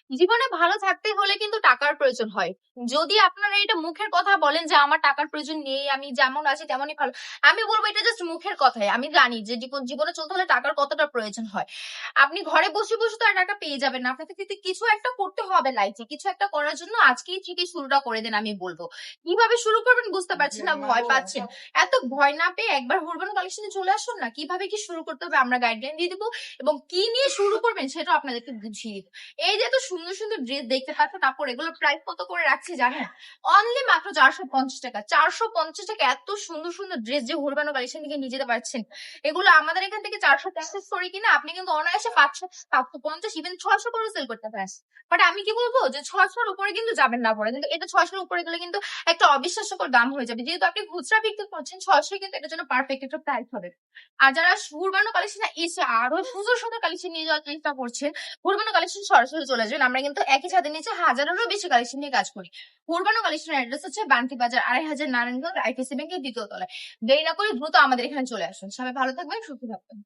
জীবনে ভালো থাকতে হলে কিন্তু টাকার প্রয়োজন হয়। যদি আপনারা এটা মুখের কথা বলেন যে আমার টাকার প্রয়োজন নেই, আমি যেমন আছি তেমনই ভালো, আমি বলবো এটা জাস্ট মুখের কথাই। আমি জানি যে জীবনে চলতে হলে টাকার কতটা প্রয়োজন হয়। আপনি ঘরে বসে বসে তো আর টাকা পেয়ে যাবেন না, আপনাকে কিন্তু কিছু একটা করতে হবে লাইফে। কিছু একটা করার জন্য আজকেই থেকে শুরুটা করে দেন। আমি বলবো কিভাবে শুরু করবেন বুঝতে পারছেন না, ভয় পাচ্ছেন, এত ভয় না পেয়ে একবার হুরবান কালেকশনে চলে আসুন না। কিভাবে কি শুরু করতে হবে আমরা গাইডলাইন দিয়ে দিবো, এবং কি নিয়ে শুরু করবেন সেটাও আপনাদেরকে বুঝিয়ে দিবো। এই যে এত সুন্দর সুন্দর ড্রেস দেখতে পাচ্ছেন, তারপর এগুলোর প্রাইস কত করে রাখছি জানেন? অনলি মাত্র 450 টাকা। 450 টাকা এত সুন্দর সুন্দর ড্রেস যে হুরবানো কালেকশন থেকে নিয়ে যেতে পারছেন। এগুলো আমাদের এখান থেকে 450 করে কিনা আপনি কিন্তু অনায়াসে 500, 550, ইভেন 600 করে সেল করতে পারেন। বাট আমি কি বলবো যে 600-র উপরে কিন্তু যাবেন না পরে, কিন্তু এটা 600-র উপরে গেলে কিন্তু একটা অবিশ্বাস্যকর দাম হয়ে যাবে। যেহেতু আপনি খুচরা বিক্রি করছেন, 600 কিন্তু এটার জন্য পারফেক্ট একটা প্রাইস হবে। আর যারা হুরবানো কালেকশন এসে আরো সুন্দর সুন্দর কালেকশন নিয়ে যাওয়ার চেষ্টা করছেন, হুরবানো কালেকশন সরাসরি চলে আসবেন। আমরা কিন্তু একই ছাদের নিচে হাজারেরও বেশি কালেকশন নিয়ে কাজ করি। হুরবানো কালেকশনের অ্যাড্রেস হচ্ছে বান্টি বাজার 2,500, নারায়ণগঞ্জ, আইটিসি ব্যাংকের দ্বিতীয় তলায়। দেরি না করে দ্রুত আমাদের এখানে চলে আসুন। সবাই ভালো থাকবেন, সুস্থ থাকবেন।